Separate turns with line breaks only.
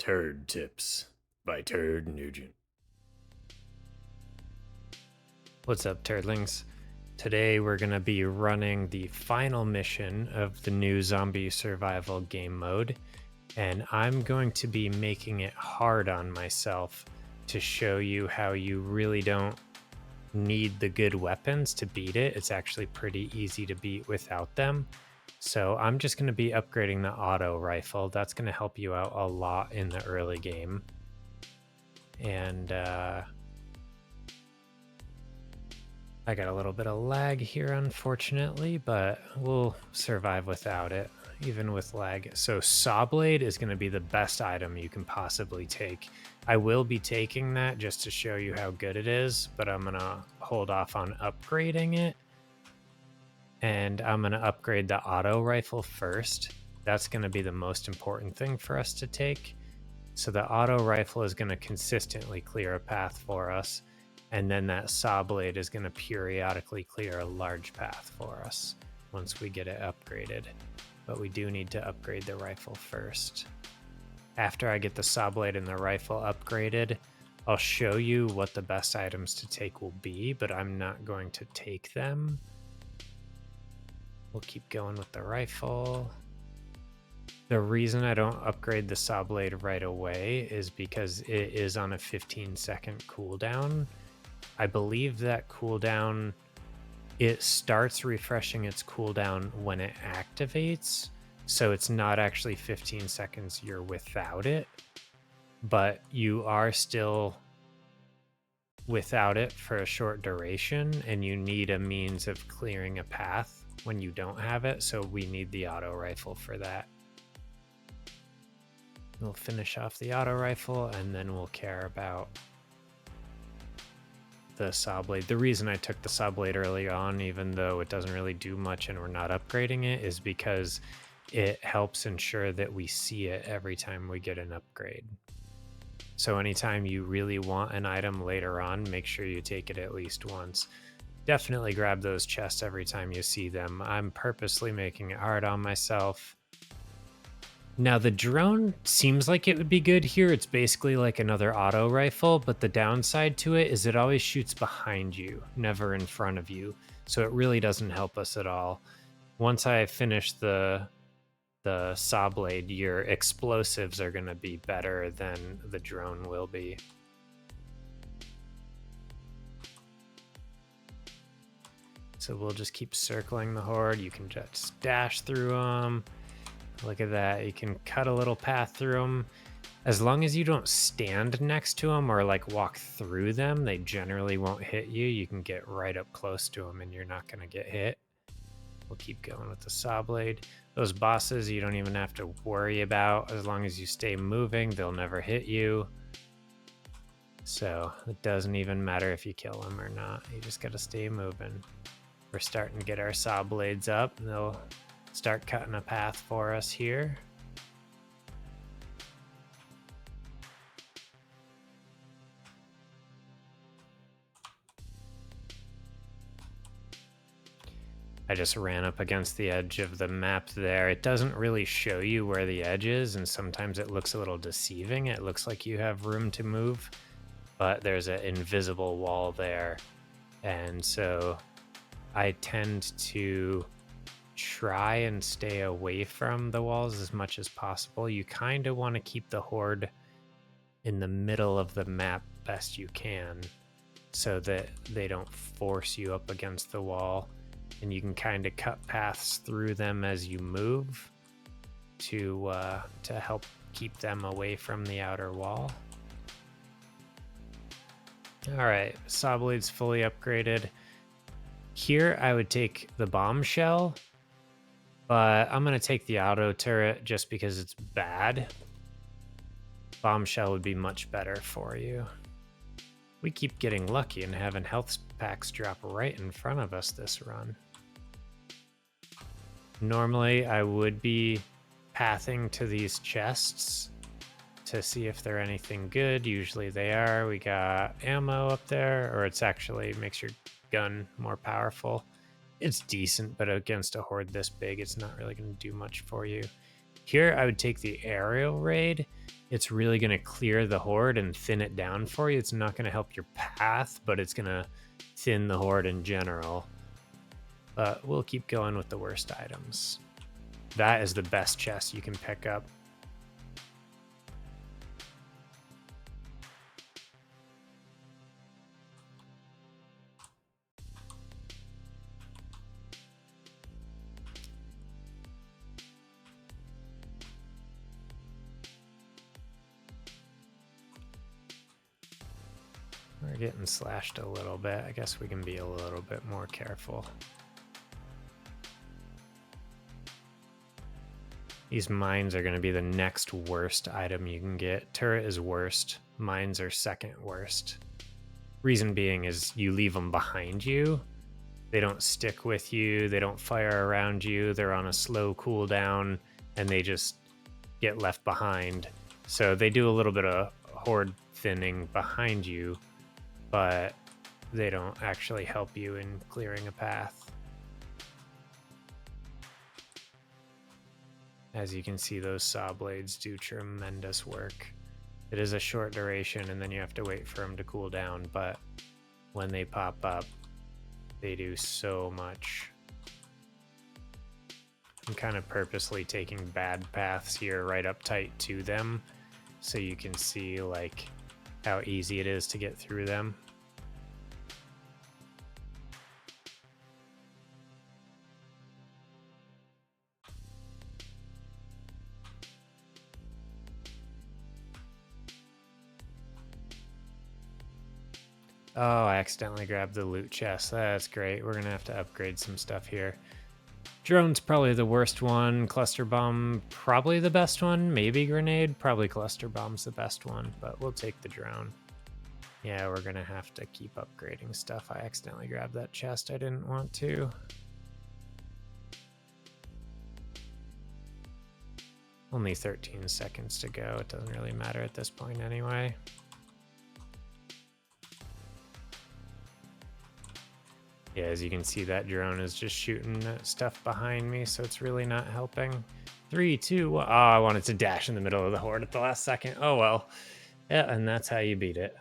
Turd Tips by Turd Nugent. What's up, Turdlings? Today we're going to be running the final mission of the new zombie survival game mode, and I'm going to be making it hard on myself to show you how you really don't need the good weapons to beat it. It's actually pretty easy to beat without them. So I'm just going to be upgrading the auto rifle. That's going to help you out a lot in the early game. And I got a little bit of lag here, unfortunately, but we'll survive without it, even with lag. So Saw Blade is going to be the best item you can possibly take. I will be taking that just to show you how good it is, but I'm going to hold off on upgrading it. And I'm going to upgrade the auto rifle first. That's going to be the most important thing for us to take. So the auto rifle is going to consistently clear a path for us. And then that saw blade is going to periodically clear a large path for us once we get it upgraded. But we do need to upgrade the rifle first. After I get the saw blade and the rifle upgraded, I'll show you what the best items to take will be, but I'm not going to take them. We'll keep going with the rifle. The reason I don't upgrade the saw blade right away is because it is on a 15-second cooldown. I believe that cooldown, it starts refreshing its cooldown when it activates. So it's not actually 15 seconds you're without it, but you are still without it for a short duration, and you need a means of clearing a path when you don't have it, so we need the auto rifle for that. We'll finish off the auto rifle, and then we'll care about the saw blade. The reason I took the saw blade early on, even though it doesn't really do much and we're not upgrading it, is because it helps ensure that we see it every time we get an upgrade. So anytime you really want an item later on, make sure you take it at least once. Definitely grab those chests every time you see them. I'm purposely making it hard on myself. Now the drone seems like it would be good here. It's basically like another auto rifle, but the downside to it is it always shoots behind you, never in front of you. So it really doesn't help us at all. Once I finish the saw blade, your explosives are going to be better than the drone will be. So we'll just keep circling the horde. You can just dash through them. Look at that. You can cut a little path through them. As long as you don't stand next to them or like walk through them, they generally won't hit you. You can get right up close to them and you're not going to get hit. We'll keep going with the saw blade. Those bosses you don't even have to worry about. As long as you stay moving, they'll never hit you. So it doesn't even matter if you kill them or not. You just got to stay moving. We're starting to get our saw blades up, and they'll start cutting a path for us here. I just ran up against the edge of the map there. It doesn't really show you where the edge is, and sometimes it looks a little deceiving. It looks like you have room to move, but there's an invisible wall there. And so I tend to try and stay away from the walls as much as possible. You kind of want to keep the horde in the middle of the map best you can so that they don't force you up against the wall, and you can kind of cut paths through them as you move to help keep them away from the outer wall. All right, saw blade's fully upgraded. Here I would take the Bombshell, but I'm going to take the auto turret just because it's bad. Bombshell would be much better for you. We keep getting lucky and having health packs drop right in front of us this run. Normally I would be pathing to these chests to see if they're anything good. Usually they are. We got ammo up there, or it's actually makes your gun more powerful. It's decent, but against a horde this big, it's not really going to do much for you. Here, I would take the aerial raid. It's really going to clear the horde and thin it down for you. It's not going to help your path, but it's going to thin the horde in general. But we'll keep going with the worst items. That is the best chest you can pick up. We're getting slashed a little bit. I guess we can be a little bit more careful. These mines are going to be the next worst item you can get. Turret is worst. Mines are second worst. Reason being is you leave them behind you. They don't stick with you. They don't fire around you. They're on a slow cooldown, and they just get left behind. So they do a little bit of horde thinning behind you, but they don't actually help you in clearing a path. As you can see, those saw blades do tremendous work. It is a short duration, and then you have to wait for them to cool down, but when they pop up, they do so much. I'm kind of purposely taking bad paths here right up tight to them, so you can see like how easy it is to get through them. Oh, I accidentally grabbed the loot chest. That's great. We're gonna have to upgrade some stuff here. Drone's probably the worst one. Cluster bomb, probably the best one. Maybe grenade. Probably cluster bomb's the best one, but we'll take the drone. Yeah, we're gonna have to keep upgrading stuff. I accidentally grabbed that chest. I didn't want to. Only 13 seconds to go. It doesn't really matter at this point anyway. Yeah, as you can see, that drone is just shooting stuff behind me, so it's really not helping. 3, 2, 1. Oh, I wanted to dash in the middle of the horde at the last second. Oh, well. Yeah, and that's how you beat it.